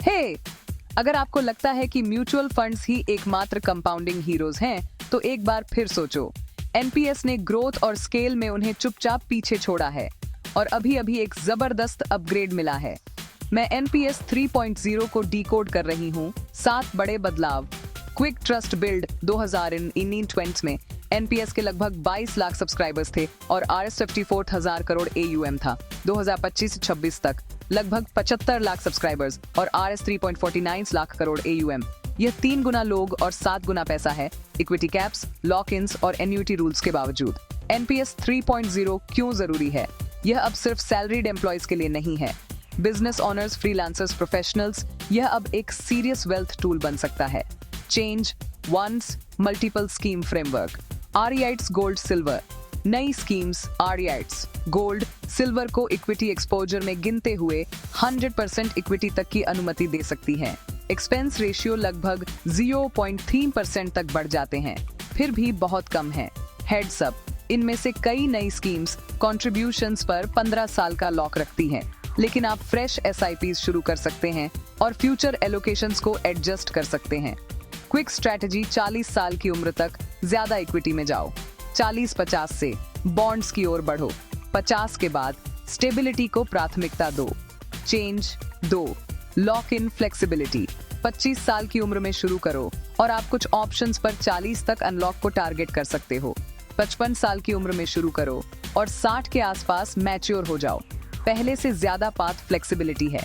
हे, अगर आपको लगता है कि म्यूचुअल फंड्स ही एकमात्र कंपाउंडिंग हीरोज हैं, तो एक बार फिर सोचो। एनपीएस ने ग्रोथ और स्केल में उन्हें चुपचाप पीछे छोड़ा है और अभी अभी एक जबरदस्त अपग्रेड मिला है। मैं एनपीएस 3.0 को डिकोड कर रही हूँ। 7 बड़े बदलाव। क्विक ट्रस्ट बिल्ड 2019-20 में एनपीएस के लगभग 22 लाख सब्सक्राइबर्स थे और आरएस 54,000 करोड़ एयूएम था। 2025-26 तक लगभग 75 लाख सब्सक्राइबर्स और आरएस 3.49 लाख करोड़ एयूएम। यह 3 गुना लोग और 7 गुना पैसा है, इक्विटी कैप्स, लॉक-इन्स और एन्युटी रूल्स के बावजूद। एनपीएस 3.0 क्यों जरूरी है? यह अब सिर्फ सैलरीड एम्प्लॉयज के लिए नहीं है। बिजनेस ऑनर्स, फ्रीलांसर्स, प्रोफेशनल्स, यह अब एक सीरियस वेल्थ टूल बन सकता है। Change once multiple scheme framework. REITs gold silver. नई स्कीम्स आरईआईट्स गोल्ड सिल्वर को इक्विटी एक्सपोजर में गिनते हुए 100% इक्विटी तक की अनुमति दे सकती है। एक्सपेंस रेशियो लगभग 0.3% तक बढ़ जाते हैं, फिर भी बहुत कम है। हेड्स अप, इनमें से कई नई स्कीम्स कंट्रीब्यूशंस पर 15 साल का लॉक रखती हैं, लेकिन आप फ्रेश एसआईपीज शुरू कर सकते हैं और फ्यूचर एलोकेशंस को एडजस्ट कर सकते हैं। क्विक स्ट्रैटेजी 40 साल की उम्र तक ज्यादा इक्विटी में जाओ। 40-50 से बॉन्ड्स की ओर बढ़ो। 50 के बाद स्टेबिलिटी को प्राथमिकता दो। Change 2 lock in flexibility. 25 साल की उम्र में शुरू करो और आप कुछ ऑप्शंस पर 40 तक अनलॉक को टारगेट कर सकते हो। 55 साल की उम्र में शुरू करो और 60 के आसपास मैच्योर हो जाओ। पहले से ज्यादा पाथ फ्लेक्सिबिलिटी है।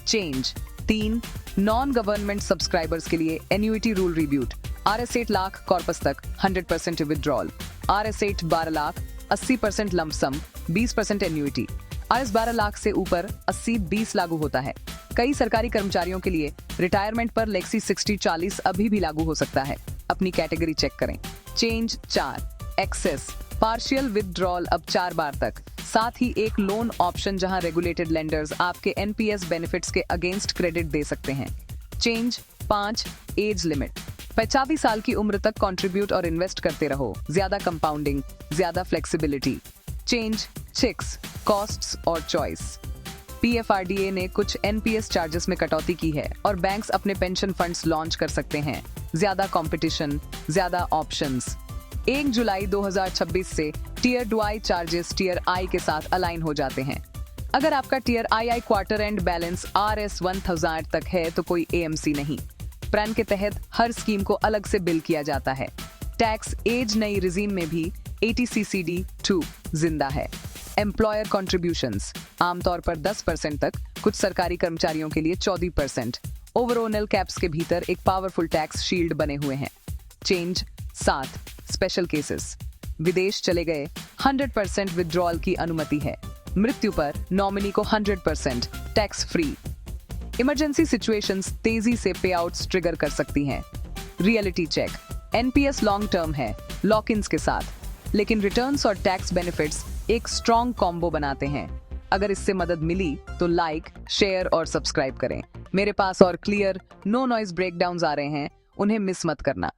चेंज 3 नॉन गवर्नमेंट सब्सक्राइबर्स के लिए annuity rule rebut. RS 8 lakh corpus तक 100% withdrawal. RS 8 12 lakh 80% lump sum 20% annuity. RS 12 lakh से ऊपर 80-20 लागू होता है। कई सरकारी कर्मचारियों के लिए रिटायरमेंट पर लेक्सी 60-40 अभी भी लागू हो सकता है। अपनी कैटेगरी चेक करें। चेंज 4 एक्सेस पार्शियल विदड्रॉल अब 4 बार तक। साथ ही एक लोन ऑप्शन जहां रेगुलेटेड लेंडर्स आपके एनपीएस बेनिफिट्स के अगेंस्ट क्रेडिट दे सकते हैं। Change 5 age limit. 85 साल की उम्र तक कंट्रीब्यूट और इन्वेस्ट करते रहो। ज्यादा कंपाउंडिंग, ज्यादा फ्लेक्सिबिलिटी। चेंज 6 कॉस्ट्स और चॉइस। पीएफआरडीए ने कुछ एनपीएस चार्जेस में कटौती की है और बैंक्स अपने पेंशन फंड्स लॉन्च कर सकते हैं। ज्यादा कंपटीशन, ज्यादा ऑप्शंस। 1 जुलाई 2026 से tier Y charges tier I के साथ अलाइन हो जाते हैं। अगर आपका tier I quarter end balance RS 1000 तक है तो कोई एएमसी नहीं। प्लान के तहत हर स्कीम को अलग से बिल किया जाता है। टैक्स एज नई रिजीम में भी 80CCD 2 जिंदा है। एम्प्लॉयर कॉन्ट्रीब्यूशंस आमतौर पर 10% तक, कुछ सरकारी कर्मचारियों के लिए 14%। ओवरऑल कैप्स के भीतर एक पावरफुल टैक्स शील्ड बने हुए हैं। Change 7 special cases. विदेश चले गए 100% विड्रॉल की अनुमति है। मृत्यु पर नॉमिनी को 100% टैक्स फ्री। इमरजेंसी सिचुएशंस तेजी से पे आउट्स ट्रिगर कर सकती हैं। Reality check. NPS long term है लॉक-इन्स के साथ, लेकिन रिटर्न्स और टैक्स बेनिफिट्स एक स्ट्रॉन्ग कॉम्बो बनाते हैं। अगर इससे मदद मिली तो लाइक, शेयर और सब्सक्राइब करें। मेरे पास और क्लियर नो नॉइज ब्रेकडाउन्स आ रहे हैं, उन्हें मिस मत करना।